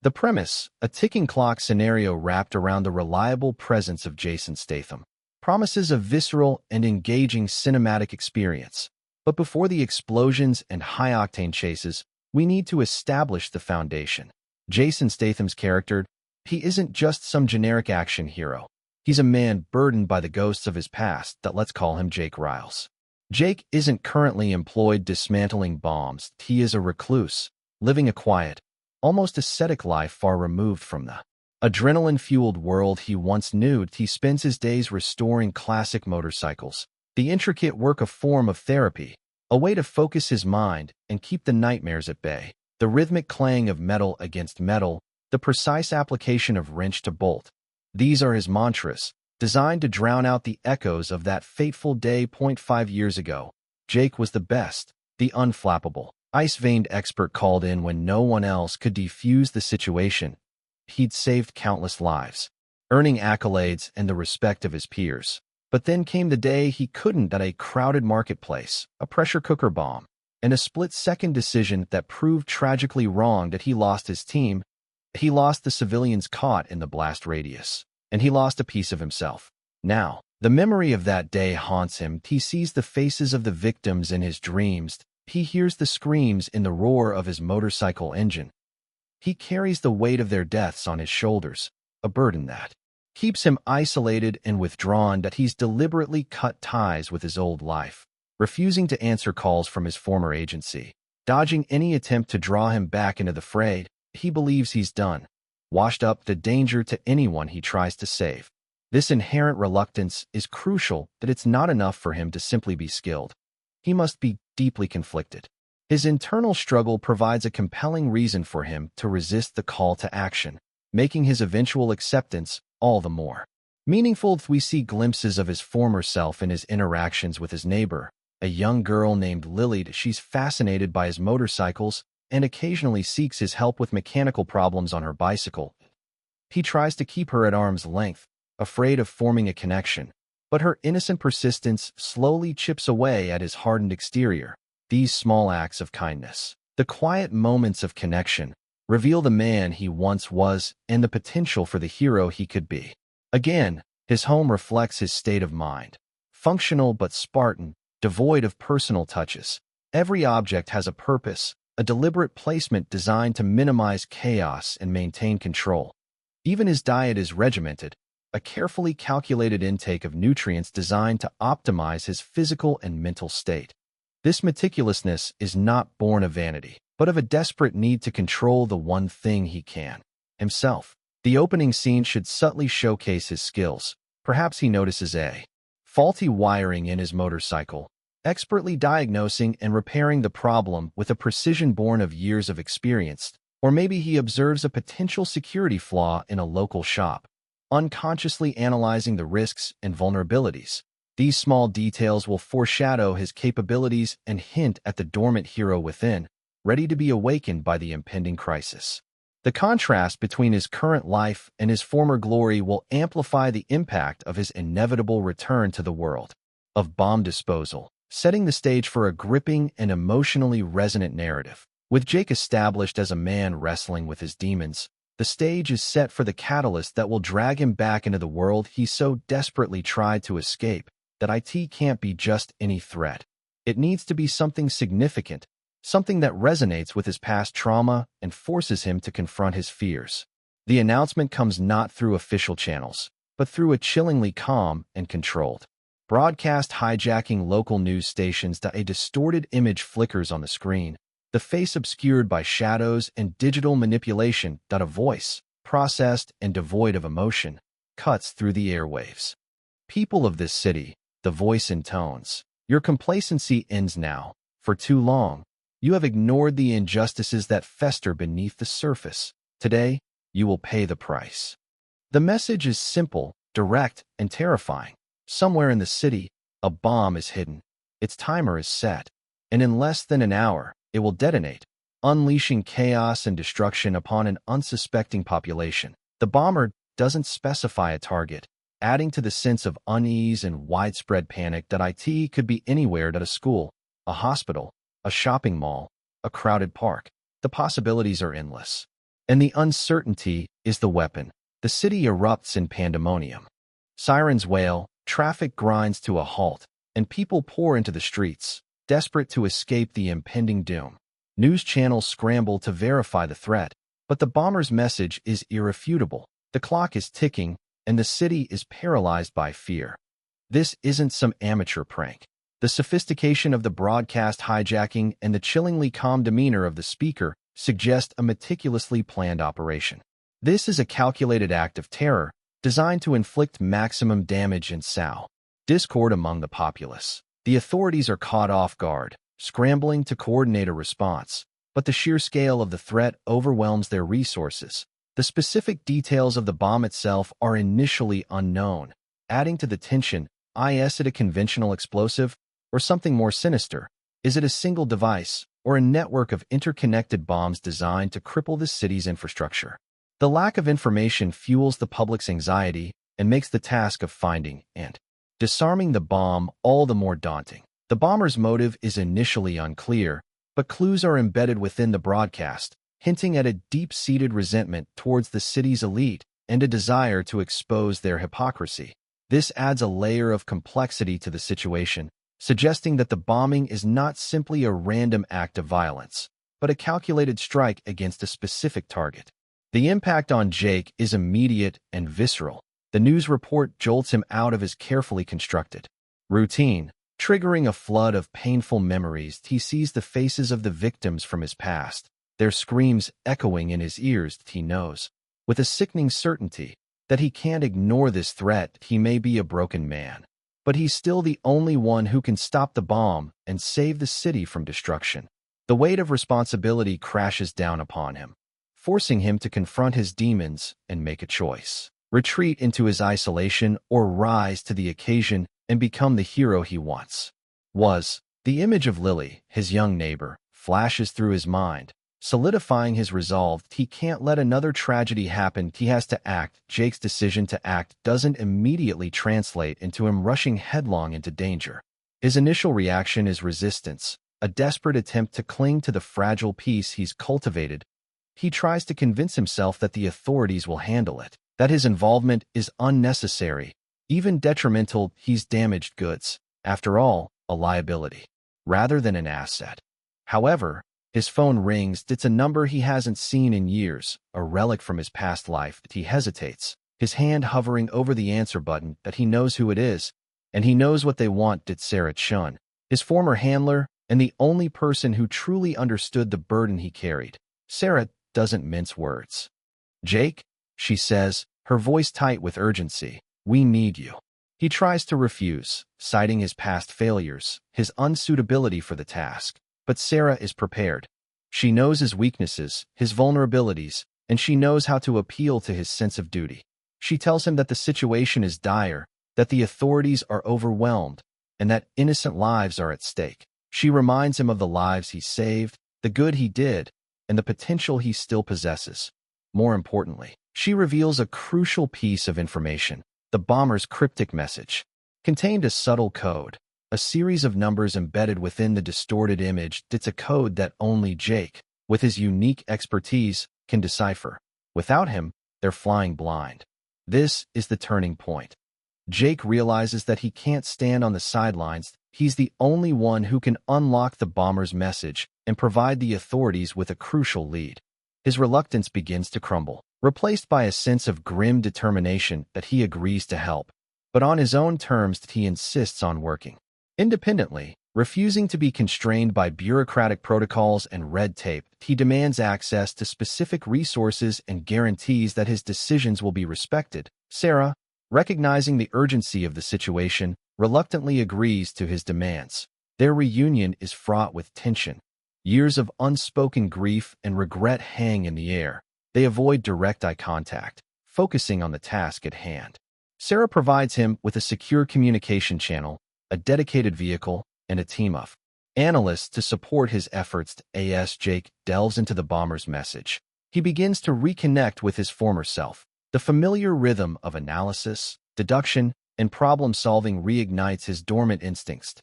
The premise, a ticking clock scenario wrapped around the reliable presence of Jason Statham, promises a visceral and engaging cinematic experience. But before the explosions and high-octane chases, we need to establish the foundation. Jason Statham's character, he isn't just some generic action hero. He's a man burdened by the ghosts of his past that let's call him Jake Riles. Jake isn't currently employed dismantling bombs. He is a recluse, living a quiet, almost ascetic life far removed from the adrenaline-fueled world he once knew. He spends his days restoring classic motorcycles, the intricate work of form of therapy, a way to focus his mind and keep the nightmares at bay. The rhythmic clang of metal against metal, the precise application of wrench to bolt. These are his mantras, designed to drown out the echoes of that fateful day. 5 years ago, Jake was the best, the unflappable, ice-veined expert called in when no one else could defuse the situation. He'd saved countless lives, earning accolades and the respect of his peers. But then came the day he couldn't at a crowded marketplace, a pressure cooker bomb, and a split-second decision that proved tragically wrong. That he lost his team, he lost the civilians caught in the blast radius, and he lost a piece of himself. Now, the memory of that day haunts him. He sees the faces of the victims in his dreams. He hears the screams in the roar of his motorcycle engine. He carries the weight of their deaths on his shoulders, a burden that keeps him isolated and withdrawn. That he's deliberately cut ties with his old life, refusing to answer calls from his former agency, dodging any attempt to draw him back into the fray. He believes he's done, washed up the danger to anyone he tries to save. This inherent reluctance is crucial. That it's not enough for him to simply be skilled. He must be deeply conflicted. His internal struggle provides a compelling reason for him to resist the call to action, making his eventual acceptance all the more meaningful. We see glimpses of his former self in his interactions with his neighbor, a young girl named Lily. She's fascinated by his motorcycles and occasionally seeks his help with mechanical problems on her bicycle. He tries to keep her at arm's length, afraid of forming a connection, but her innocent persistence slowly chips away at his hardened exterior. These small acts of kindness, the quiet moments of connection, reveal the man he once was and the potential for the hero he could be. Again, his home reflects his state of mind. Functional but Spartan, devoid of personal touches. Every object has a purpose, a deliberate placement designed to minimize chaos and maintain control. Even his diet is regimented, a carefully calculated intake of nutrients designed to optimize his physical and mental state. This meticulousness is not born of vanity, but of a desperate need to control the one thing he can: himself. The opening scene should subtly showcase his skills. Perhaps he notices a faulty wiring in his motorcycle, expertly diagnosing and repairing the problem with a precision born of years of experience. Or maybe he observes a potential security flaw in a local shop, unconsciously analyzing the risks and vulnerabilities. These small details will foreshadow his capabilities and hint at the dormant hero within, ready to be awakened by the impending crisis. The contrast between his current life and his former glory will amplify the impact of his inevitable return to the world of bomb disposal, setting the stage for a gripping and emotionally resonant narrative. With Jake established as a man wrestling with his demons, the stage is set for the catalyst that will drag him back into the world he so desperately tried to escape. That IT can't be just any threat. It needs to be something significant, something that resonates with his past trauma and forces him to confront his fears. The announcement comes not through official channels, but through a chillingly calm and controlled broadcast hijacking local news stations. A distorted image flickers on the screen, the face obscured by shadows and digital manipulation. A voice, processed and devoid of emotion, cuts through the airwaves. People of this city, the voice intones, your complacency ends now. For too long, you have ignored the injustices that fester beneath the surface. Today, you will pay the price. The message is simple, direct, and terrifying. Somewhere in the city, a bomb is hidden. Its timer is set, and in less than an hour, it will detonate, unleashing chaos and destruction upon an unsuspecting population. The bomber doesn't specify a target, adding to the sense of unease and widespread panic. IT could be anywhere: at a school, a hospital, a shopping mall, a crowded park. The possibilities are endless. And the uncertainty is the weapon. The city erupts in pandemonium. Sirens wail, traffic grinds to a halt, and people pour into the streets, desperate to escape the impending doom. News channels scramble to verify the threat, but the bomber's message is irrefutable. The clock is ticking, and the city is paralyzed by fear. This isn't some amateur prank. The sophistication of the broadcast hijacking and the chillingly calm demeanor of the speaker suggest a meticulously planned operation. This is a calculated act of terror designed to inflict maximum damage and discord among the populace. The authorities are caught off guard, scrambling to coordinate a response, but the sheer scale of the threat overwhelms their resources. The specific details of the bomb itself are initially unknown, adding to the tension. Is it a conventional explosive, or something more sinister? Is it a single device, or a network of interconnected bombs designed to cripple the city's infrastructure? The lack of information fuels the public's anxiety and makes the task of finding and disarming the bomb all the more daunting. The bomber's motive is initially unclear, but clues are embedded within the broadcast, hinting at a deep-seated resentment towards the city's elite and a desire to expose their hypocrisy. This adds a layer of complexity to the situation, suggesting that the bombing is not simply a random act of violence, but a calculated strike against a specific target. The impact on Jake is immediate and visceral. The news report jolts him out of his carefully constructed routine, triggering a flood of painful memories. He sees the faces of the victims from his past, their screams echoing in his ears. He knows, with a sickening certainty, that he can't ignore this threat. He may be a broken man, but he's still the only one who can stop the bomb and save the city from destruction. The weight of responsibility crashes down upon him, forcing him to confront his demons and make a choice. Retreat into his isolation or rise to the occasion and become the hero he once was. The image of Lily, his young neighbor, flashes through his mind, solidifying his resolve. He can't let another tragedy happen. He has to act. Jake's decision to act doesn't immediately translate into him rushing headlong into danger. His initial reaction is resistance, a desperate attempt to cling to the fragile peace he's cultivated. He tries to convince himself that the authorities will handle it, that his involvement is unnecessary, even detrimental. He's damaged goods, after all, a liability, rather than an asset. However, his phone rings. It's a number he hasn't seen in years, a relic from his past life. He hesitates, his hand hovering over the answer button. That he knows who it is, and he knows what they want. It's Sarah Chun, his former handler, and the only person who truly understood the burden he carried. Sarah doesn't mince words. "Jake," she says, her voice tight with urgency, "we need you." He tries to refuse, citing his past failures, his unsuitability for the task. But Sarah is prepared. She knows his weaknesses, his vulnerabilities, and she knows how to appeal to his sense of duty. She tells him that the situation is dire, that the authorities are overwhelmed, and that innocent lives are at stake. She reminds him of the lives he saved, the good he did, and the potential he still possesses. More importantly, she reveals a crucial piece of information. The bomber's cryptic message contained a subtle code, a series of numbers embedded within the distorted image. It's a code that only Jake, with his unique expertise, can decipher. Without him, they're flying blind. This is the turning point. Jake realizes that he can't stand on the sidelines. He's the only one who can unlock the bomber's message and provide the authorities with a crucial lead. His reluctance begins to crumble, replaced by a sense of grim determination. That he agrees to help, but on his own terms. He insists on working independently, refusing to be constrained by bureaucratic protocols and red tape. He demands access to specific resources and guarantees that his decisions will be respected. Sarah, recognizing the urgency of the situation, reluctantly agrees to his demands. Their reunion is fraught with tension. Years of unspoken grief and regret hang in the air. They avoid direct eye contact, focusing on the task at hand. Sarah provides him with a secure communication channel, a dedicated vehicle, and a team of analysts to support his efforts. As Jake delves into the bomber's message, he begins to reconnect with his former self. The familiar rhythm of analysis, deduction, and problem-solving reignites his dormant instincts.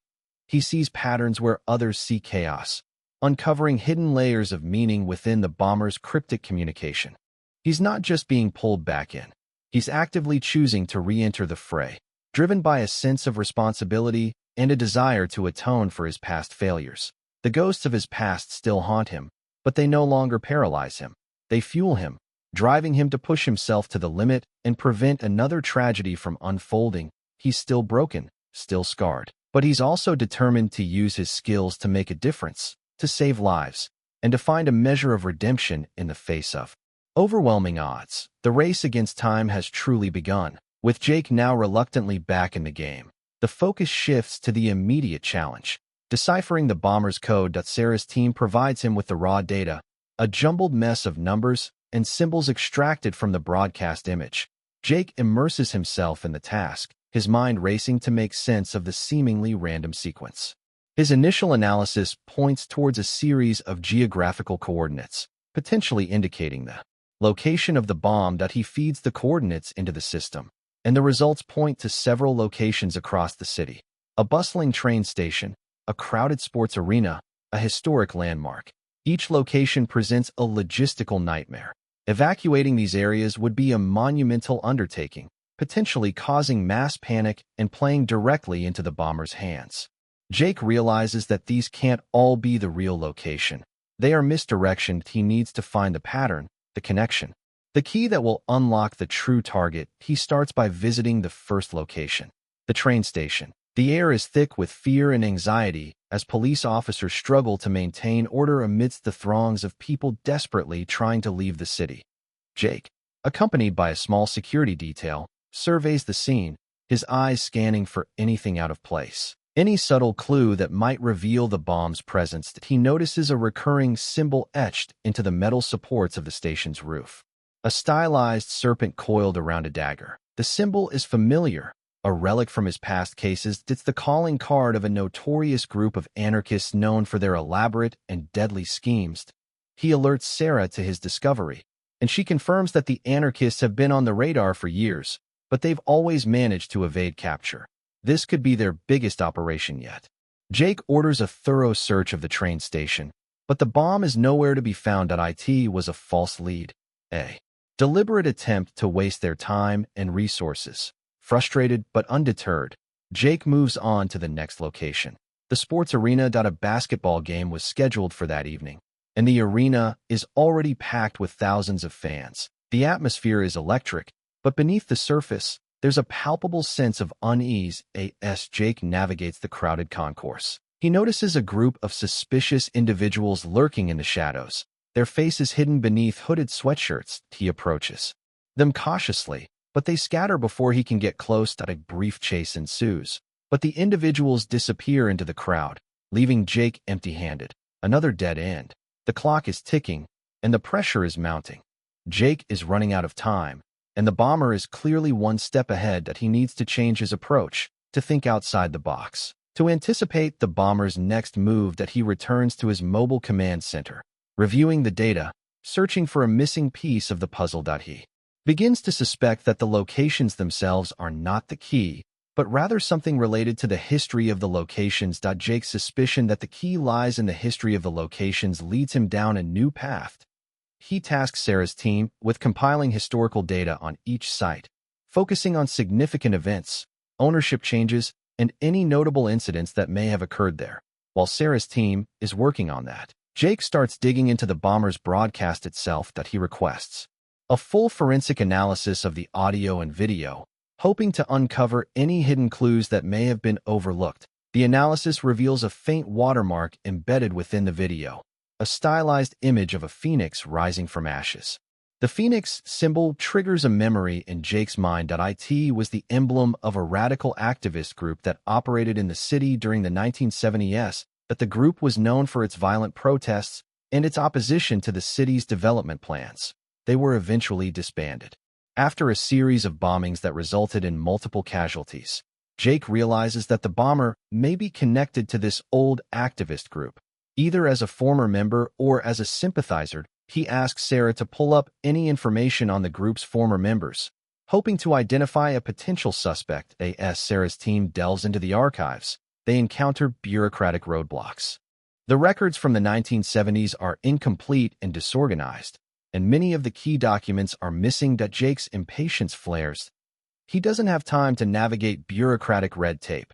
He sees patterns where others see chaos, uncovering hidden layers of meaning within the bomber's cryptic communication. He's not just being pulled back in. He's actively choosing to re-enter the fray, driven by a sense of responsibility and a desire to atone for his past failures. The ghosts of his past still haunt him, but they no longer paralyze him. They fuel him, driving him to push himself to the limit and prevent another tragedy from unfolding. He's still broken, still scarred, but he's also determined to use his skills to make a difference, to save lives, and to find a measure of redemption in the face of overwhelming odds. The race against time has truly begun. With Jake now reluctantly back in the game, the focus shifts to the immediate challenge, deciphering the bomber's code. Sarah's team provides him with the raw data, a jumbled mess of numbers and symbols extracted from the broadcast image. Jake immerses himself in the task, his mind racing to make sense of the seemingly random sequence. His initial analysis points towards a series of geographical coordinates, potentially indicating the location of the bomb. He feeds the coordinates into the system, and the results point to several locations across the city: a bustling train station, a crowded sports arena, a historic landmark. Each location presents a logistical nightmare. Evacuating these areas would be a monumental undertaking, potentially causing mass panic and playing directly into the bomber's hands. Jake realizes that these can't all be the real location. They are misdirection. He needs to find the pattern, the connection, the key that will unlock the true target. He starts by visiting the first location, the train station. The air is thick with fear and anxiety as police officers struggle to maintain order amidst the throngs of people desperately trying to leave the city. Jake, accompanied by a small security detail, surveys the scene, his eyes scanning for anything out of place, any subtle clue that might reveal the bomb's presence. He notices a recurring symbol etched into the metal supports of the station's roof, a stylized serpent coiled around a dagger. The symbol is familiar, a relic from his past cases. It's the calling card of a notorious group of anarchists known for their elaborate and deadly schemes. He alerts Sarah to his discovery, and she confirms that the anarchists have been on the radar for years, but they've always managed to evade capture. This could be their biggest operation yet. Jake orders a thorough search of the train station, but the bomb is nowhere to be found. It was a false lead, a deliberate attempt to waste their time and resources. Frustrated but undeterred, Jake moves on to the next location, the sports arena. A basketball game was scheduled for that evening, and the arena is already packed with thousands of fans. The atmosphere is electric, but beneath the surface, there's a palpable sense of unease. As Jake navigates the crowded concourse, he notices a group of suspicious individuals lurking in the shadows, their faces hidden beneath hooded sweatshirts. He approaches them cautiously, but they scatter before he can get close. A brief chase ensues, but the individuals disappear into the crowd, leaving Jake empty-handed. Another dead end. The clock is ticking, and the pressure is mounting. Jake is running out of time, and the bomber is clearly one step ahead. He needs to change his approach, to think outside the box, to anticipate the bomber's next move. He returns to his mobile command center, reviewing the data, searching for a missing piece of the puzzle. He begins to suspect that the locations themselves are not the key, but rather something related to the history of the locations. Jake's suspicion that the key lies in the history of the locations leads him down a new path. He tasks Sarah's team with compiling historical data on each site, focusing on significant events, ownership changes, and any notable incidents that may have occurred there. While Sarah's team is working on that, Jake starts digging into the bomber's broadcast itself. He requests a full forensic analysis of the audio and video, hoping to uncover any hidden clues that may have been overlooked. The analysis reveals a faint watermark embedded within the video, a stylized image of a phoenix rising from ashes. The phoenix symbol triggers a memory in Jake's mind. It was the emblem of a radical activist group that operated in the city during the 1970s. That the group was known for its violent protests and its opposition to the city's development plans. They were eventually disbanded. After a series of bombings that resulted in multiple casualties, Jake realizes that the bomber may be connected to this old activist group. Either as a former member or as a sympathizer, he asks Sarah to pull up any information on the group's former members, hoping to identify a potential suspect. As Sarah's team delves into the archives, they encounter bureaucratic roadblocks. The records from the 1970s are incomplete and disorganized, and many of the key documents are missing. Jake's impatience flares. He doesn't have time to navigate bureaucratic red tape.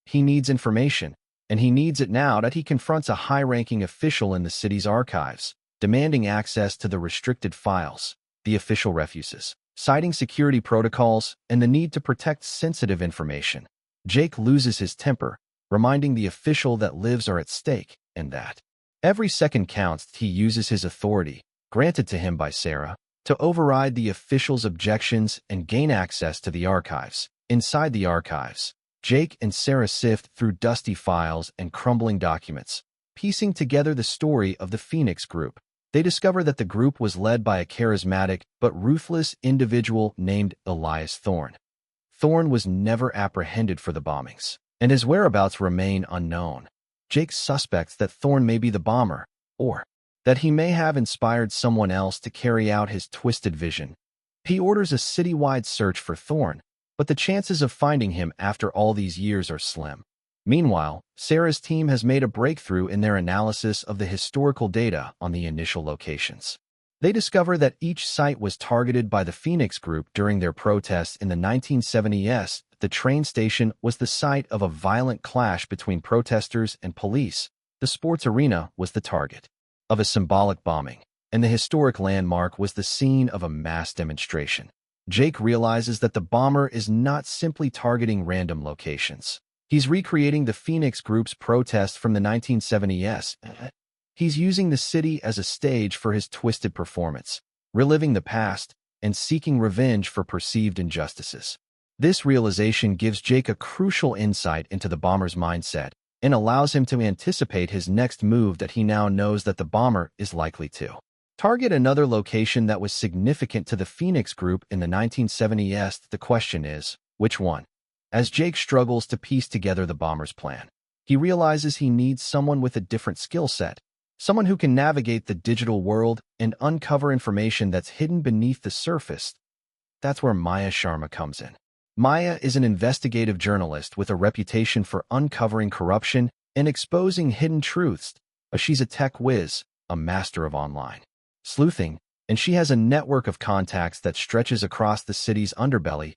He needs information, and he needs it now. He confronts a high-ranking official in the city's archives, demanding access to the restricted files. The official refuses, citing security protocols and the need to protect sensitive information. Jake loses his temper, reminding the official that lives are at stake and that every second counts. He uses his authority, granted to him by Sarah, to override the official's objections and gain access to the archives. Inside the archives, Jake and Sarah sift through dusty files and crumbling documents, piecing together the story of the Phoenix Group. They discover that the group was led by a charismatic but ruthless individual named Elias Thorne. Thorne was never apprehended for the bombings, and his whereabouts remain unknown. Jake suspects that Thorne may be the bomber, or that he may have inspired someone else to carry out his twisted vision. He orders a citywide search for Thorne, but the chances of finding him after all these years are slim. Meanwhile, Sarah's team has made a breakthrough in their analysis of the historical data on the initial locations. They discover that each site was targeted by the Phoenix Group during their protests in the 1970s. The train station was the site of a violent clash between protesters and police. The sports arena was the target of a symbolic bombing, and the historic landmark was the scene of a mass demonstration. Jake realizes that the bomber is not simply targeting random locations. He's recreating the Phoenix Group's protest from the 1970s. He's using the city as a stage for his twisted performance, reliving the past and seeking revenge for perceived injustices. This realization gives Jake a crucial insight into the bomber's mindset and allows him to anticipate his next move. That he now knows that the bomber is likely to target another location that was significant to the Phoenix Group in the 1970s. The question is, which one? As Jake struggles to piece together the bomber's plan, he realizes he needs someone with a different skill set, someone who can navigate the digital world and uncover information that's hidden beneath the surface. That's where Maya Sharma comes in. Maya is an investigative journalist with a reputation for uncovering corruption and exposing hidden truths. She's a tech whiz, a master of online sleuthing, and she has a network of contacts that stretches across the city's underbelly.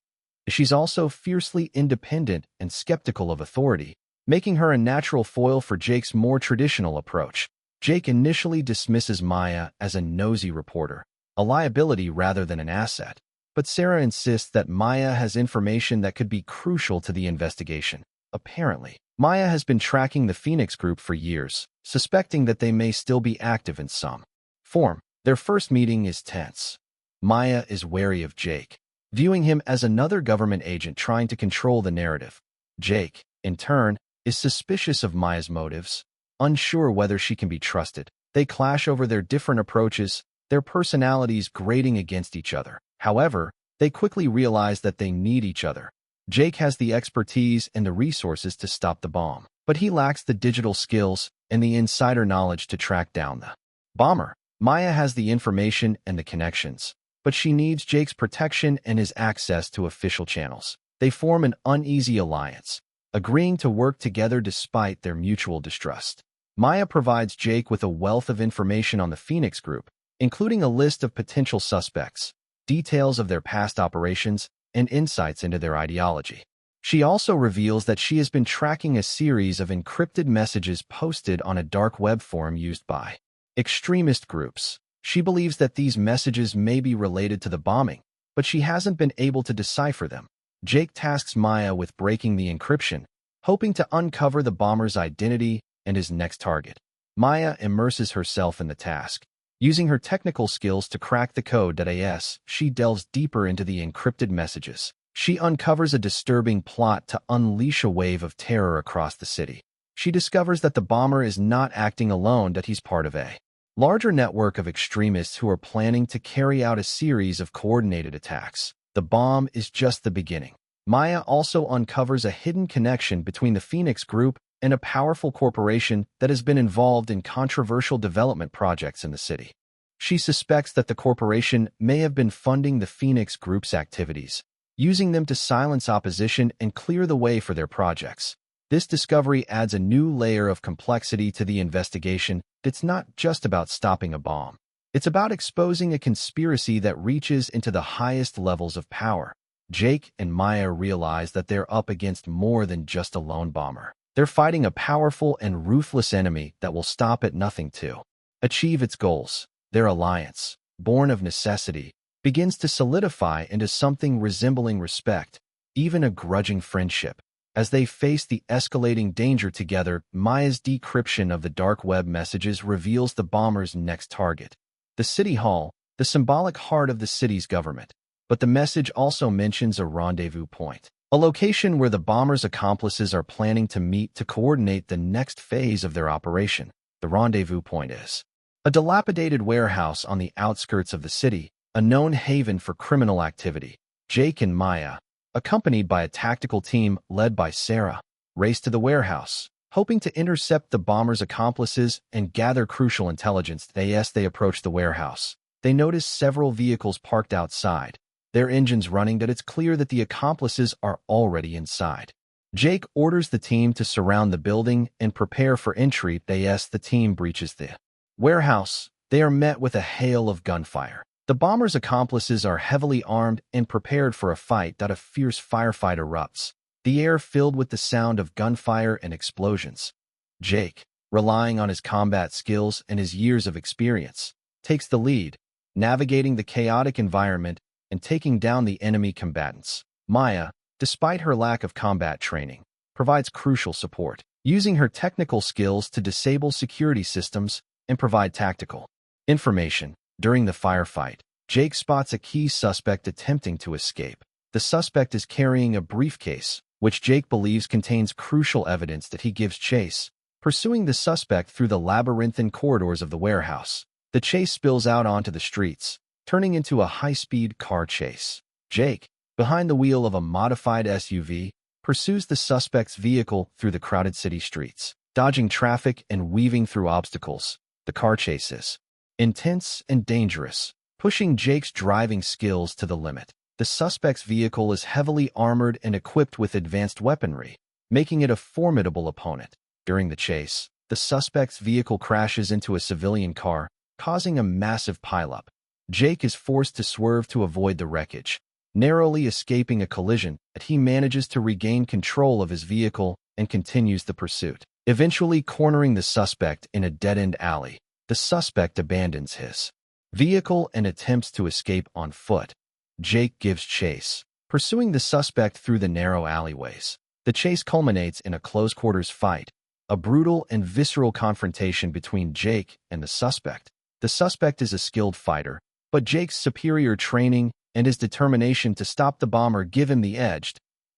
She's also fiercely independent and skeptical of authority, making her a natural foil for Jake's more traditional approach. Jake initially dismisses Maya as a nosy reporter, a liability rather than an asset. But Sarah insists that Maya has information that could be crucial to the investigation. Apparently, Maya has been tracking the Phoenix Group for years, suspecting that they may still be active in some form. Their first meeting is tense. Maya is wary of Jake, viewing him as another government agent trying to control the narrative. Jake, in turn, is suspicious of Maya's motives, unsure whether she can be trusted. They clash over their different approaches, their personalities grating against each other. However, they quickly realize that they need each other. Jake has the expertise and the resources to stop the bomb, but he lacks the digital skills and the insider knowledge to track down the bomber. Maya has the information and the connections, but she needs Jake's protection and his access to official channels. They form an uneasy alliance, agreeing to work together despite their mutual distrust. Maya provides Jake with a wealth of information on the Phoenix Group, including a list of potential suspects, details of their past operations, and insights into their ideology. She also reveals that she has been tracking a series of encrypted messages posted on a dark web forum used by extremist groups. She believes that these messages may be related to the bombing, but she hasn't been able to decipher them. Jake tasks Maya with breaking the encryption, hoping to uncover the bomber's identity and his next target. Maya immerses herself in the task, using her technical skills to crack the code. As she delves deeper into the encrypted messages, she uncovers a disturbing plot to unleash a wave of terror across the city. She discovers that the bomber is not acting alone, that he's part of a larger network of extremists who are planning to carry out a series of coordinated attacks. The bomb is just the beginning. Maya also uncovers a hidden connection between the Phoenix Group and a powerful corporation that has been involved in controversial development projects in the city. She suspects that the corporation may have been funding the Phoenix Group's activities, using them to silence opposition and clear the way for their projects. This discovery adds a new layer of complexity to the investigation. It's not just about stopping a bomb. It's about exposing a conspiracy that reaches into the highest levels of power. Jake and Maya realize that they're up against more than just a lone bomber. They're fighting a powerful and ruthless enemy that will stop at nothing to achieve its goals. Their alliance, born of necessity, begins to solidify into something resembling respect, even a grudging friendship. As they face the escalating danger together, Maya's decryption of the dark web messages reveals the bomber's next target. The City Hall, the symbolic heart of the city's government. But the message also mentions a rendezvous point, a location where the bomber's accomplices are planning to meet to coordinate the next phase of their operation. The rendezvous point is a dilapidated warehouse on the outskirts of the city, a known haven for criminal activity. Jake and Maya, accompanied by a tactical team led by Sarah, race to the warehouse, hoping to intercept the bomber's accomplices and gather crucial intelligence. As they approach the warehouse, they notice several vehicles parked outside, their engines running. That it's clear that the accomplices are already inside. Jake orders the team to surround the building and prepare for entry. As the team breaches the warehouse, they are met with a hail of gunfire. The bomber's accomplices are heavily armed and prepared for a fight. A fierce firefight erupts, the air filled with the sound of gunfire and explosions. Jake, relying on his combat skills and his years of experience, takes the lead, navigating the chaotic environment and taking down the enemy combatants. Maya, despite her lack of combat training, provides crucial support, using her technical skills to disable security systems and provide tactical information. During the firefight, Jake spots a key suspect attempting to escape. The suspect is carrying a briefcase, which Jake believes contains crucial evidence. That he gives chase, pursuing the suspect through the labyrinthine corridors of the warehouse. The chase spills out onto the streets, turning into a high-speed car chase. Jake, behind the wheel of a modified SUV, pursues the suspect's vehicle through the crowded city streets, dodging traffic and weaving through obstacles. The car chase is intense and dangerous, pushing Jake's driving skills to the limit. The suspect's vehicle is heavily armored and equipped with advanced weaponry, making it a formidable opponent. During the chase, the suspect's vehicle crashes into a civilian car, causing a massive pileup. Jake is forced to swerve to avoid the wreckage, narrowly escaping a collision. But he manages to regain control of his vehicle and continues the pursuit, eventually cornering the suspect in a dead-end alley. The suspect abandons his vehicle and attempts to escape on foot. Jake gives chase, pursuing the suspect through the narrow alleyways. The chase culminates in a close-quarters fight, a brutal and visceral confrontation between Jake and the suspect. The suspect is a skilled fighter, but Jake's superior training and his determination to stop the bomber give him the edge.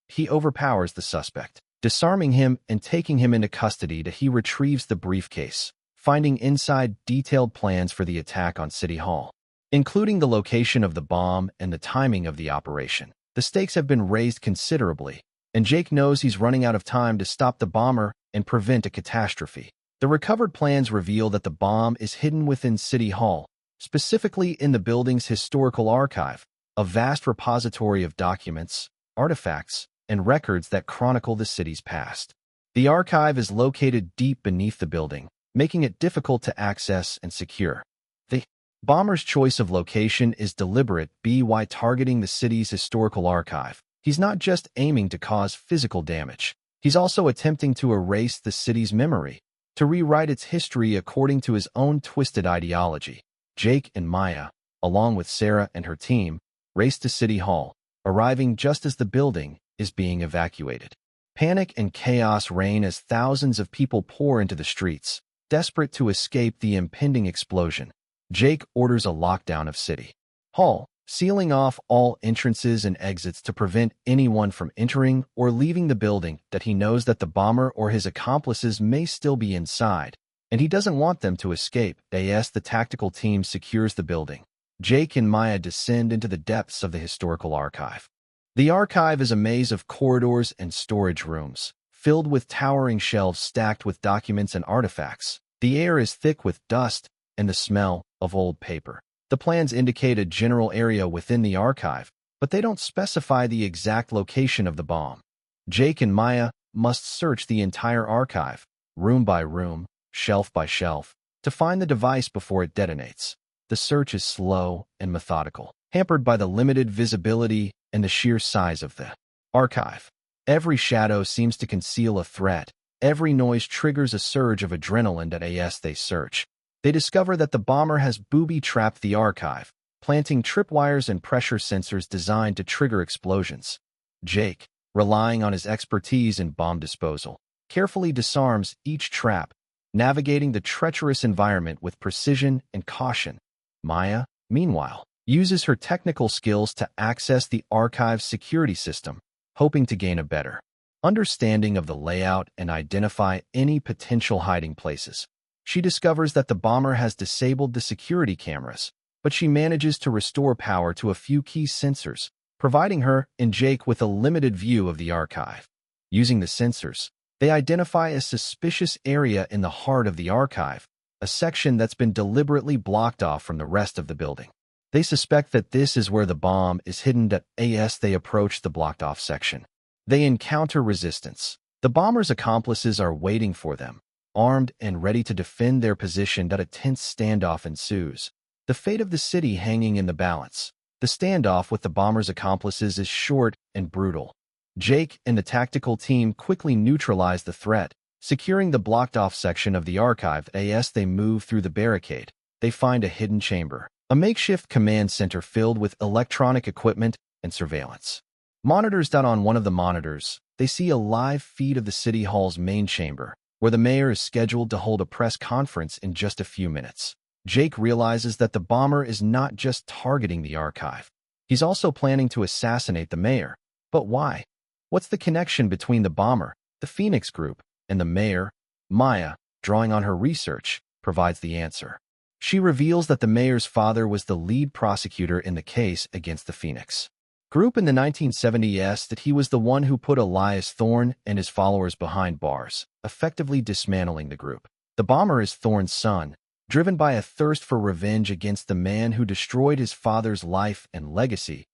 He overpowers the suspect, disarming him and taking him into custody. He retrieves the briefcase, finding inside detailed plans for the attack on City Hall, including the location of the bomb and the timing of the operation. The stakes have been raised considerably, and Jake knows he's running out of time to stop the bomber and prevent a catastrophe. The recovered plans reveal that the bomb is hidden within City Hall, specifically in the building's historical archive, a vast repository of documents, artifacts, and records that chronicle the city's past. The archive is located deep beneath the building, making it difficult to access and secure. The bomber's choice of location is deliberate. By targeting the city's historical archive, he's not just aiming to cause physical damage. He's also attempting to erase the city's memory, to rewrite its history according to his own twisted ideology. Jake and Maya, along with Sarah and her team, race to City Hall, arriving just as the building is being evacuated. Panic and chaos reign as thousands of people pour into the streets, desperate to escape the impending explosion. Jake orders a lockdown of City Hall, sealing off all entrances and exits to prevent anyone from entering or leaving the building. That he knows that the bomber or his accomplices may still be inside, and he doesn't want them to escape. The tactical team secures the building. Jake and Maya descend into the depths of the historical archive. The archive is a maze of corridors and storage rooms, filled with towering shelves stacked with documents and artifacts. The air is thick with dust and the smell of old paper. The plans indicate a general area within the archive, but they don't specify the exact location of the bomb. Jake and Maya, must search the entire archive, room by room, shelf by shelf, to find the device before it detonates. The search is slow and methodical, hampered by the limited visibility and the sheer size of the archive. Every shadow seems to conceal a threat. Every noise triggers a surge of adrenaline as they search. They discover that the bomber has booby-trapped the archive, planting tripwires and pressure sensors designed to trigger explosions. Jake, relying on his expertise in bomb disposal, carefully disarms each trap, navigating the treacherous environment with precision and caution. Maya, meanwhile, uses her technical skills to access the archive's security system, hoping to gain a better understanding of the layout and identify any potential hiding places. She discovers that the bomber has disabled the security cameras, but she manages to restore power to a few key sensors, providing her and Jake with a limited view of the archive. Using the sensors, they identify a suspicious area in the heart of the archive, a section that's been deliberately blocked off from the rest of the building. They suspect that this is where the bomb is hidden. As they approach the blocked-off section, they encounter resistance. The bomber's accomplices are waiting for them, armed and ready to defend their position. A tense standoff ensues, the fate of the city hanging in the balance. The standoff with the bomber's accomplices is short and brutal. Jake and the tactical team quickly neutralize the threat, securing the blocked-off section of the archive. As they move through the barricade, they find a hidden chamber, a makeshift command center filled with electronic equipment and surveillance monitors. On one of the monitors, they see a live feed of the City Hall's main chamber, where the mayor is scheduled to hold a press conference in just a few minutes. Jake realizes that the bomber is not just targeting the archive. He's also planning to assassinate the mayor. But why? What's the connection between the bomber, the Phoenix Group, and the mayor? Maya, drawing on her research, provides the answer. She reveals that the mayor's father was the lead prosecutor in the case against the Phoenix Group in the 1970s, that he was the one who put Elias Thorne and his followers behind bars, effectively dismantling the group. The bomber is Thorne's son, driven by a thirst for revenge against the man who destroyed his father's life and legacy.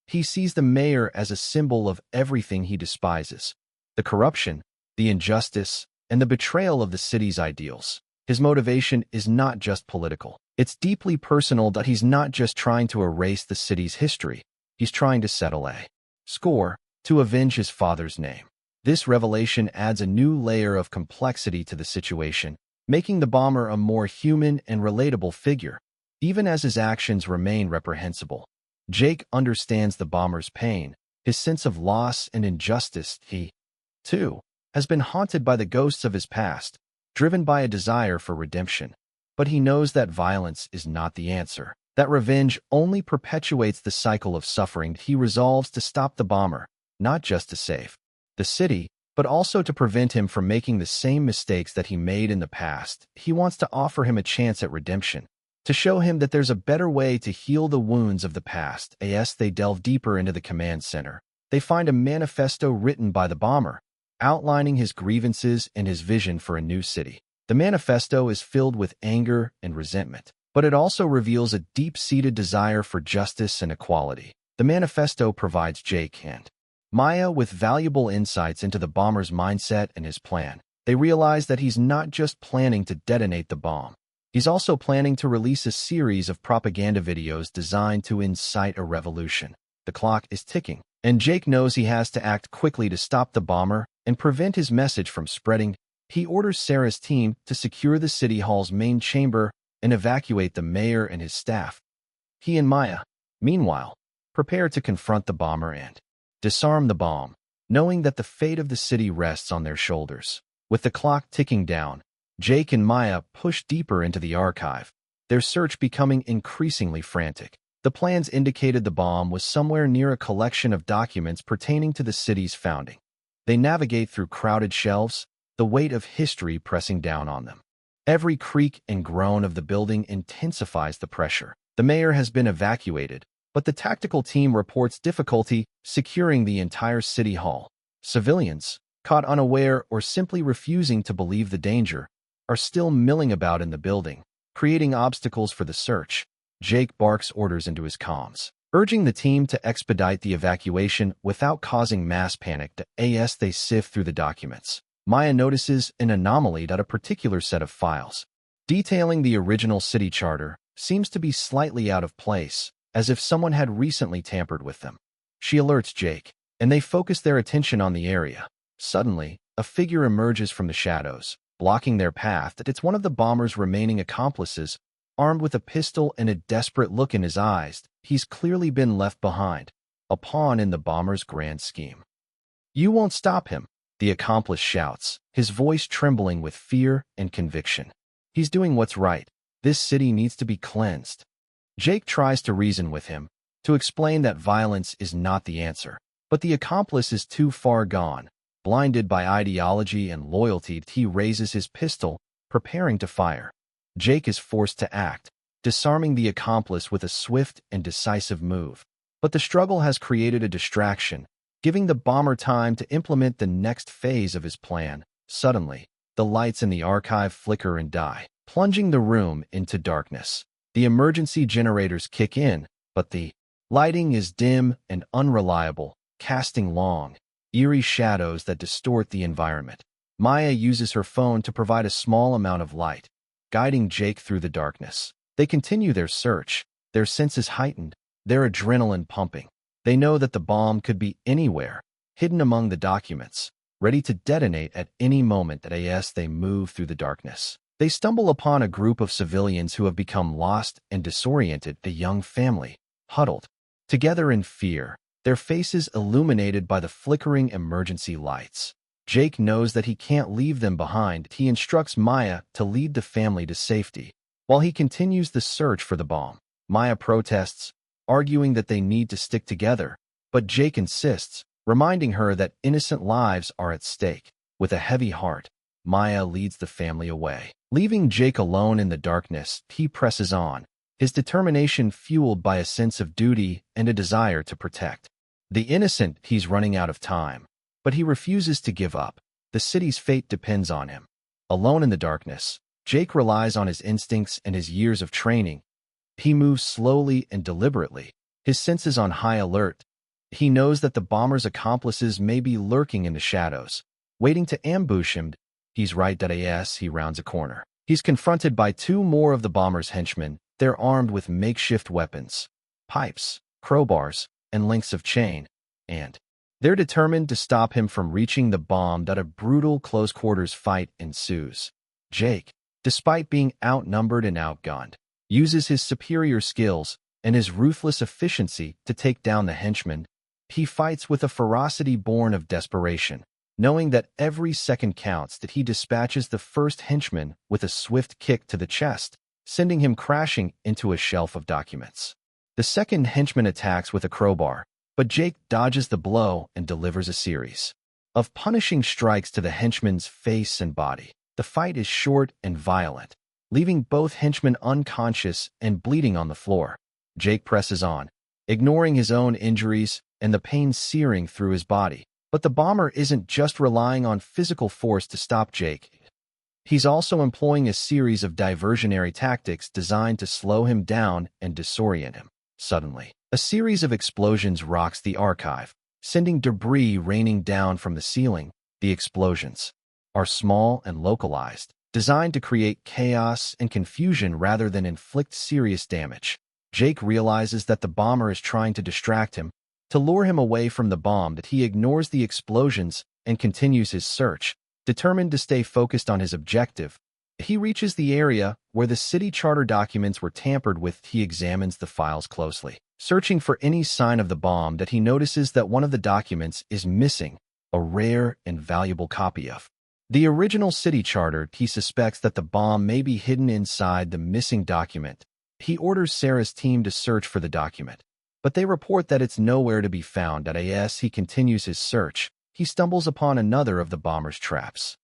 He sees the mayor as a symbol of everything he despises: the corruption, the injustice, and the betrayal of the city's ideals. His motivation is not just political. It's deeply personal. He's not just trying to erase the city's history. He's trying to settle a score, to avenge his father's name. This revelation adds a new layer of complexity to the situation, making the bomber a more human and relatable figure, even as his actions remain reprehensible. Jake understands the bomber's pain, his sense of loss and injustice. He, too, has been haunted by the ghosts of his past, driven by a desire for redemption. But he knows that violence is not the answer, that revenge only perpetuates the cycle of suffering. He resolves to stop the bomber, not just to save the city, but also to prevent him from making the same mistakes that he made in the past. He wants to offer him a chance at redemption, to show him that there's a better way to heal the wounds of the past. As they delve deeper into the command center, they find a manifesto written by the bomber, outlining his grievances and his vision for a new city. The manifesto is filled with anger and resentment, but it also reveals a deep-seated desire for justice and equality. The manifesto provides Jake and Maya with valuable insights into the bomber's mindset and his plan. They realize that he's not just planning to detonate the bomb. He's also planning to release a series of propaganda videos designed to incite a revolution. The clock is ticking, and Jake knows he has to act quickly to stop the bomber and prevent his message from spreading. He orders Sarah's team to secure the City Hall's main chamber and evacuate the mayor and his staff. He and Maya, meanwhile, prepare to confront the bomber and disarm the bomb, knowing that the fate of the city rests on their shoulders. With the clock ticking down, Jake and Maya push deeper into the archive, their search becoming increasingly frantic. The plans indicated the bomb was somewhere near a collection of documents pertaining to the city's founding. They navigate through crowded shelves, the weight of history pressing down on them. Every creak and groan of the building intensifies the pressure. The mayor has been evacuated, but the tactical team reports difficulty securing the entire city hall. Civilians, caught unaware or simply refusing to believe the danger, are still milling about in the building, creating obstacles for the search. Jake barks orders into his comms. urging the team to expedite the evacuation without causing mass panic as they sift through the documents. Maya notices an anomaly at a particular set of files. Detailing the original city charter seems to be slightly out of place, as if someone had recently tampered with them. She alerts Jake, and they focus their attention on the area. Suddenly, a figure emerges from the shadows, blocking their path. It's one of the bomber's remaining accomplices, armed with a pistol and a desperate look in his eyes. He's clearly been left behind, a pawn in the bomber's grand scheme. "You won't stop him," the accomplice shouts, his voice trembling with fear and conviction. "He's doing what's right. This city needs to be cleansed." Jake tries to reason with him, to explain that violence is not the answer. But the accomplice is too far gone. Blinded by ideology and loyalty, he raises his pistol, preparing to fire. Jake is forced to act, disarming the accomplice with a swift and decisive move. But the struggle has created a distraction, giving the bomber time to implement the next phase of his plan. Suddenly, the lights in the archive flicker and die, plunging the room into darkness. The emergency generators kick in, but the lighting is dim and unreliable, casting long, eerie shadows that distort the environment. Maya uses her phone to provide a small amount of light, guiding Jake through the darkness. They continue their search, their senses heightened, their adrenaline pumping. They know that the bomb could be anywhere, hidden among the documents, ready to detonate at any moment as they move through the darkness. They stumble upon a group of civilians who have become lost and disoriented, a young family, huddled together in fear, their faces illuminated by the flickering emergency lights. Jake knows that he can't leave them behind. He instructs Maya to lead the family to safety, while he continues the search for the bomb. Maya protests, arguing that they need to stick together, but Jake insists, reminding her that innocent lives are at stake. With a heavy heart, Maya leads the family away. Leaving Jake alone in the darkness, he presses on, his determination fueled by a sense of duty and a desire to protect the innocent. He's running out of time, but he refuses to give up. The city's fate depends on him. Alone in the darkness, Jake relies on his instincts and his years of training. He moves slowly and deliberately, his senses on high alert. He knows that the bomber's accomplices may be lurking in the shadows, waiting to ambush him. He's right as he rounds a corner. He's confronted by two more of the bomber's henchmen. They're armed with makeshift weapons, pipes, crowbars, and lengths of chain, and they're determined to stop him from reaching the bomb. A brutal close-quarters fight ensues. Jake, despite being outnumbered and outgunned, uses his superior skills and his ruthless efficiency to take down the henchmen. He fights with a ferocity born of desperation, knowing that every second counts. That he dispatches the first henchman with a swift kick to the chest, sending him crashing into a shelf of documents. The second henchman attacks with a crowbar, but Jake dodges the blow and delivers a series of punishing strikes to the henchman's face and body. The fight is short and violent, leaving both henchmen unconscious and bleeding on the floor. Jake presses on, ignoring his own injuries and the pain searing through his body. But the bomber isn't just relying on physical force to stop Jake. He's also employing a series of diversionary tactics designed to slow him down and disorient him. Suddenly, a series of explosions rocks the archive, sending debris raining down from the ceiling. The explosions are small and localized, designed to create chaos and confusion rather than inflict serious damage. Jake realizes that the bomber is trying to distract him, to lure him away from the bomb. That he ignores the explosions and continues his search, determined to stay focused on his objective. He reaches the area where the city charter documents were tampered with. He examines the files closely, searching for any sign of the bomb. That he notices that one of the documents is missing, a rare and valuable copy of the original city charter. He suspects that the bomb may be hidden inside the missing document. He orders Sarah's team to search for the document, but they report that it's nowhere to be found. As he continues his search, he stumbles upon another of the bomber's traps.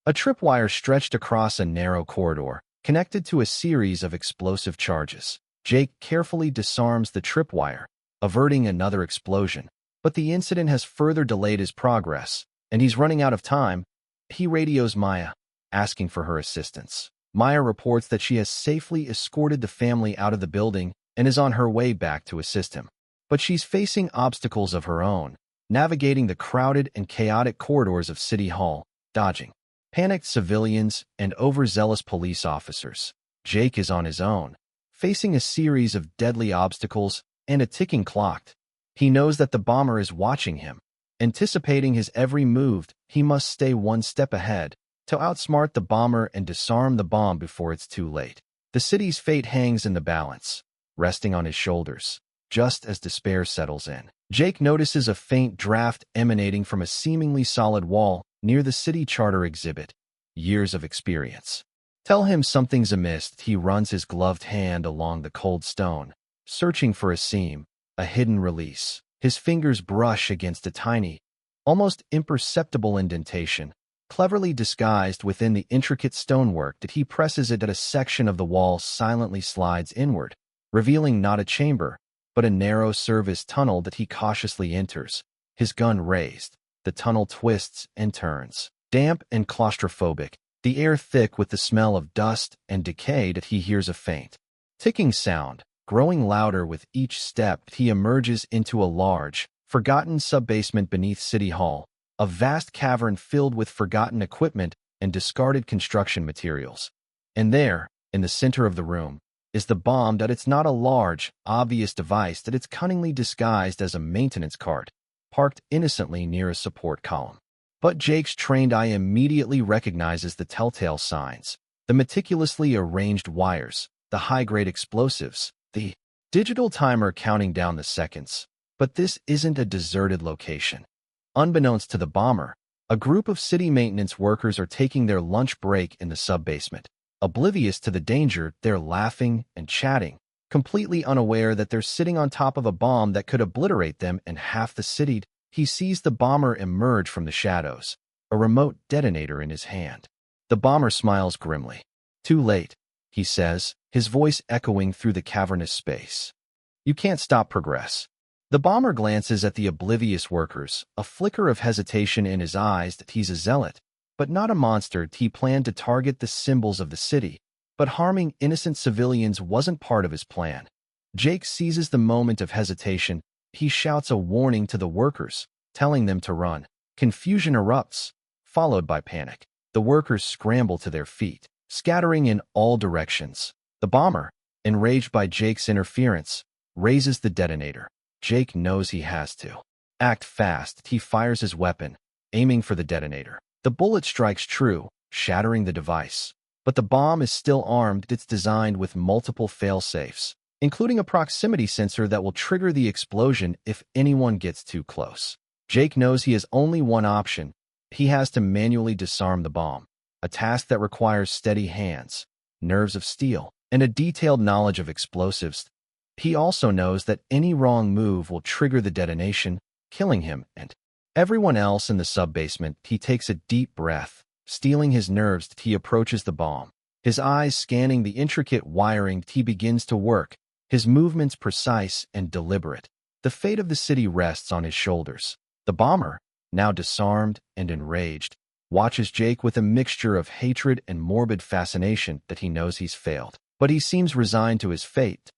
A tripwire stretched across a narrow corridor, connected to a series of explosive charges. Jake carefully disarms the tripwire, averting another explosion. But the incident has further delayed his progress, and he's running out of time. He radios Maya, asking for her assistance. Maya reports that she has safely escorted the family out of the building and is on her way back to assist him. But she's facing obstacles of her own, navigating the crowded and chaotic corridors of City Hall, dodging panicked civilians and overzealous police officers. Jake is on his own, facing a series of deadly obstacles and a ticking clock. He knows that the bomber is watching him. Anticipating his every move, he must stay one step ahead to outsmart the bomber and disarm the bomb before it's too late. The city's fate hangs in the balance, resting on his shoulders. Just as despair settles in, Jake notices a faint draft emanating from a seemingly solid wall near the city charter exhibit. Years of experience tell him something's amiss. He runs his gloved hand along the cold stone, searching for a seam, a hidden release. His fingers brush against a tiny, almost imperceptible indentation, cleverly disguised within the intricate stonework. That he presses it at a section of the wall silently slides inward, revealing not a chamber, but a narrow service tunnel that he cautiously enters. His gun raised, the tunnel twists and turns. Damp and claustrophobic, the air thick with the smell of dust and decay. That he hears a faint, ticking sound, growing louder with each step. He emerges into a large, forgotten subbasement beneath City Hall, a vast cavern filled with forgotten equipment and discarded construction materials. And there, in the center of the room, is the bomb. That it's not a large, obvious device. That it's cunningly disguised as a maintenance cart, parked innocently near a support column. But Jake's trained eye immediately recognizes the telltale signs: the meticulously arranged wires, the high-grade explosives, the digital timer counting down the seconds. But this isn't a deserted location. Unbeknownst to the bomber, a group of city maintenance workers are taking their lunch break in the subbasement. Oblivious to the danger, they're laughing and chatting, completely unaware that they're sitting on top of a bomb that could obliterate them and half the city. He sees the bomber emerge from the shadows, a remote detonator in his hand. The bomber smiles grimly. "Too late," he says, his voice echoing through the cavernous space. "You can't stop progress." The bomber glances at the oblivious workers, a flicker of hesitation in his eyes. That he's a zealot, but not a monster. He planned to target the symbols of the city, but harming innocent civilians wasn't part of his plan. Jake seizes the moment of hesitation. He shouts a warning to the workers, telling them to run. Confusion erupts, followed by panic. The workers scramble to their feet, scattering in all directions. The bomber, enraged by Jake's interference, raises the detonator. Jake knows he has to act fast. He fires his weapon, aiming for the detonator. The bullet strikes true, shattering the device. But the bomb is still armed. It's designed with multiple fail-safes, including a proximity sensor that will trigger the explosion if anyone gets too close. Jake knows he has only one option. He has to manually disarm the bomb, a task that requires steady hands, nerves of steel, and a detailed knowledge of explosives. He also knows that any wrong move will trigger the detonation, killing him and everyone else in the subbasement. He takes a deep breath, steeling his nerves. He approaches the bomb, his eyes scanning the intricate wiring. He begins to work, his movements precise and deliberate. The fate of the city rests on his shoulders. The bomber, now disarmed and enraged, watches Jake with a mixture of hatred and morbid fascination. That he knows he's failed, but he seems resigned to his fate.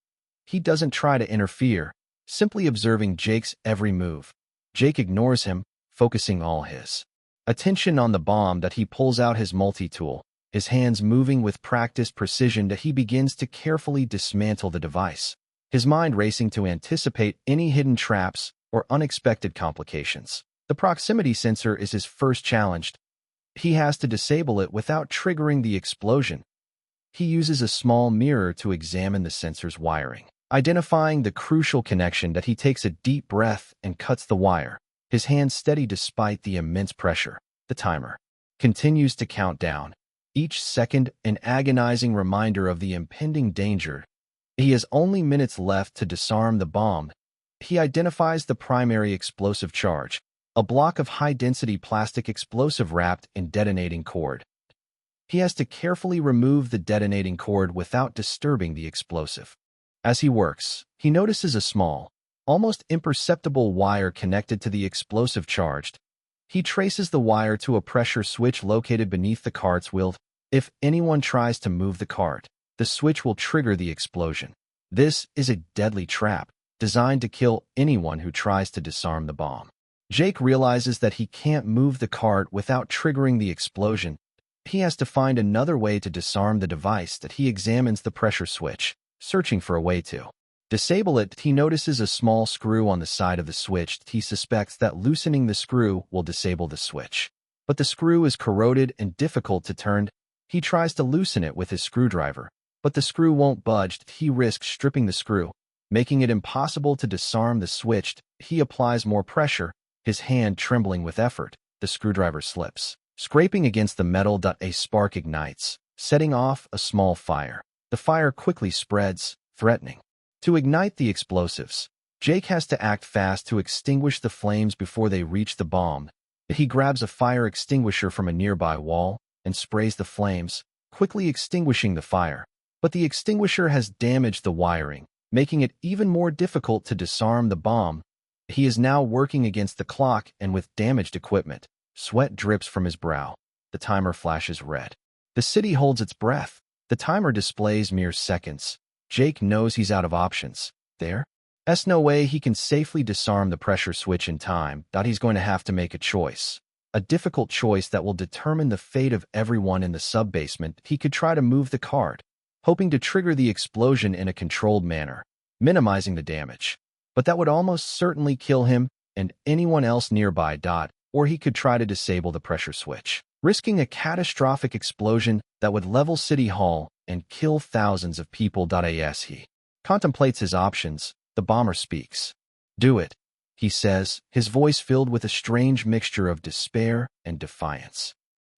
He doesn't try to interfere, simply observing Jake's every move. Jake ignores him, focusing all his attention on the bomb. That he pulls out his multi-tool, his hands moving with practiced precision. That he begins to carefully dismantle the device, his mind racing to anticipate any hidden traps or unexpected complications. The proximity sensor is his first challenge. He has to disable it without triggering the explosion. He uses a small mirror to examine the sensor's wiring, identifying the crucial connection. That he takes a deep breath and cuts the wire, his hands steady despite the immense pressure. The timer continues to count down, each second an agonizing reminder of the impending danger. He has only minutes left to disarm the bomb. He identifies the primary explosive charge, a block of high-density plastic explosive wrapped in detonating cord. He has to carefully remove the detonating cord without disturbing the explosive. As he works, he notices a small, almost imperceptible wire connected to the explosive charge. He traces the wire to a pressure switch located beneath the cart's wheel. If anyone tries to move the cart, the switch will trigger the explosion. This is a deadly trap. designed to kill anyone who tries to disarm the bomb. Jake realizes that he can't move the cart without triggering the explosion. He has to find another way to disarm the device. That he examines the pressure switch, searching for a way to disable it. He notices a small screw on the side of the switch. He suspects that loosening the screw will disable the switch. But the screw is corroded and difficult to turn. He tries to loosen it with his screwdriver, but the screw won't budge. He risks stripping the screw, making it impossible to disarm the switch. He applies more pressure, his hand trembling with effort. The screwdriver slips, scraping against the metal. A spark ignites, setting off a small fire. The fire quickly spreads, threatening to ignite the explosives. Jake has to act fast to extinguish the flames before they reach the bomb. He grabs a fire extinguisher from a nearby wall and sprays the flames, quickly extinguishing the fire. But the extinguisher has damaged the wiring, making it even more difficult to disarm the bomb. He is now working against the clock and with damaged equipment. Sweat drips from his brow. The timer flashes red. The city holds its breath. The timer displays mere seconds. Jake knows he's out of options. There's no way he can safely disarm the pressure switch in time. He's going to have to make a choice. A difficult choice that will determine the fate of everyone in the sub-basement. He could try to move the cart, hoping to trigger the explosion in a controlled manner, minimizing the damage. But that would almost certainly kill him and anyone else nearby. Or he could try to disable the pressure switch, risking a catastrophic explosion that would level City Hall and kill thousands of people. As he contemplates his options, the bomber speaks. "Do it," he says, his voice filled with a strange mixture of despair and defiance.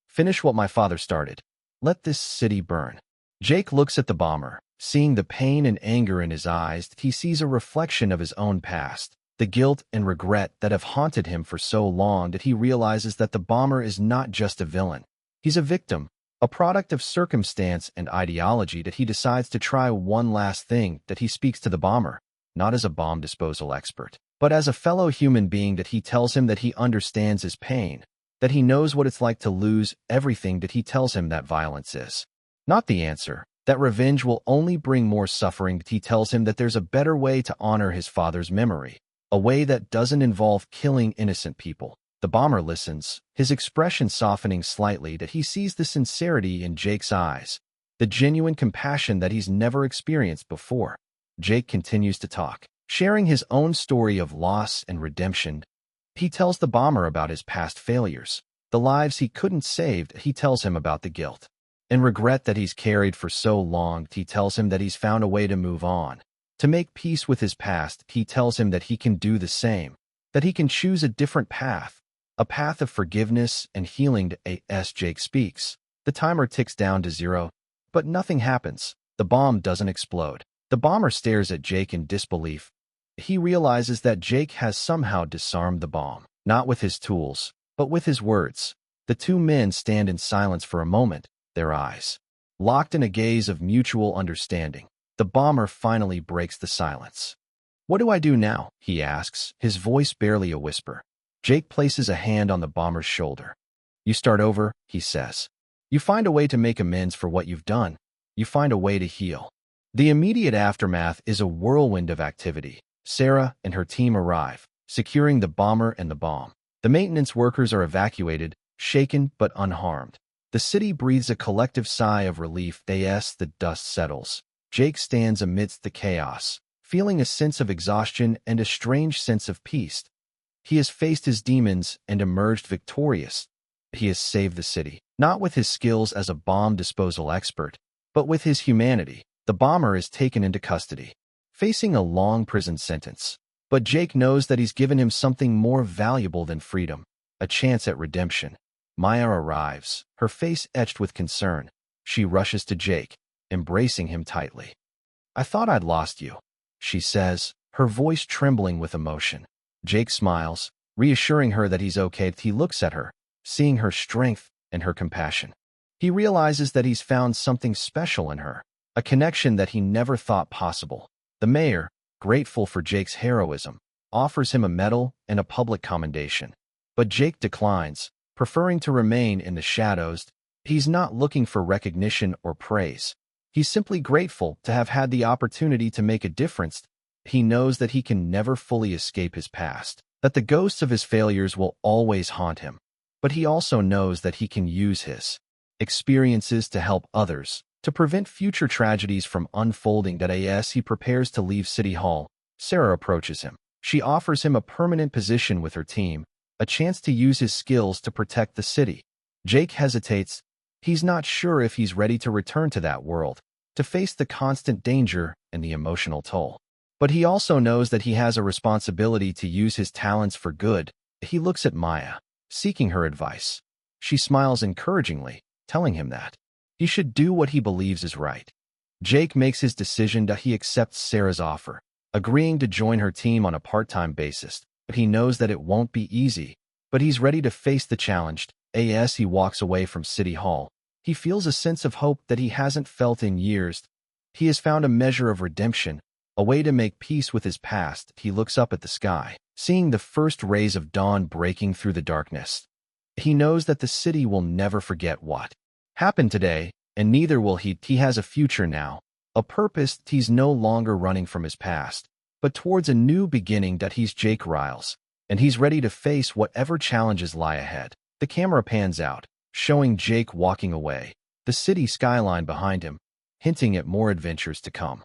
"Finish what my father started. Let this city burn." Jake looks at the bomber. Seeing the pain and anger in his eyes, he sees a reflection of his own past, the guilt and regret that have haunted him for so long. That he realizes that the bomber is not just a villain. He's a victim, a product of circumstance and ideology. That he decides to try one last thing. That he speaks to the bomber, not as a bomb disposal expert, but as a fellow human being. That he tells him that he understands his pain, that he knows what it's like to lose everything. That he tells him that violence is not the answer, that revenge will only bring more suffering. He tells him that there's a better way to honor his father's memory, a way that doesn't involve killing innocent people. The bomber listens, his expression softening slightly. That he sees the sincerity in Jake's eyes, the genuine compassion that he's never experienced before. Jake continues to talk, sharing his own story of loss and redemption. He tells the bomber about his past failures, the lives he couldn't save. He tells him about the guilt and regret that he's carried for so long. He tells him that he's found a way to move on, to make peace with his past. He tells him that he can do the same, that he can choose a different path, a path of forgiveness and healing. As Jake speaks, the timer ticks down to 0, but nothing happens. The bomb doesn't explode. The bomber stares at Jake in disbelief. He realizes that Jake has somehow disarmed the bomb, not with his tools, but with his words. The two men stand in silence for a moment, their eyes locked in a gaze of mutual understanding. The bomber finally breaks the silence. "What do I do now?" he asks, his voice barely a whisper. Jake places a hand on the bomber's shoulder. "You start over," he says. "You find a way to make amends for what you've done. You find a way to heal." The immediate aftermath is a whirlwind of activity. Sarah and her team arrive, securing the bomber and the bomb. The maintenance workers are evacuated, shaken but unharmed. The city breathes a collective sigh of relief. As the dust settles, Jake stands amidst the chaos, feeling a sense of exhaustion and a strange sense of peace. He has faced his demons and emerged victorious. He has saved the city, not with his skills as a bomb disposal expert, but with his humanity. The bomber is taken into custody, facing a long prison sentence. But Jake knows that he's given him something more valuable than freedom, a chance at redemption. Maya arrives, her face etched with concern. She rushes to Jake, embracing him tightly. "I thought I'd lost you," she says, her voice trembling with emotion. Jake smiles, reassuring her that he's okay. He looks at her, seeing her strength and her compassion. He realizes that he's found something special in her, a connection that he never thought possible. The mayor, grateful for Jake's heroism, offers him a medal and a public commendation. But Jake declines, preferring to remain in the shadows. He's not looking for recognition or praise. He's simply grateful to have had the opportunity to make a difference. He knows that he can never fully escape his past, that the ghosts of his failures will always haunt him. But he also knows that he can use his experiences to help others, to prevent future tragedies from unfolding. As he prepares to leave City Hall, Sarah approaches him. She offers him a permanent position with her team, a chance to use his skills to protect the city. Jake hesitates. He's not sure if he's ready to return to that world, to face the constant danger and the emotional toll. But he also knows that he has a responsibility to use his talents for good. He looks at Maya, seeking her advice. She smiles encouragingly, telling him that he should do what he believes is right. Jake makes his decision that he accepts Sarah's offer, agreeing to join her team on a part-time basis. But he knows that it won't be easy, but he's ready to face the challenge. As he walks away from City Hall, he feels a sense of hope that he hasn't felt in years. He has found a measure of redemption, a way to make peace with his past. He looks up at the sky, seeing the first rays of dawn breaking through the darkness. He knows that the city will never forget what happened today, and neither will he. He has a future now, a purpose. He's no longer running from his past, but towards a new beginning. He's Jake Riles, and he's ready to face whatever challenges lie ahead. The camera pans out, showing Jake walking away, the city skyline behind him, hinting at more adventures to come.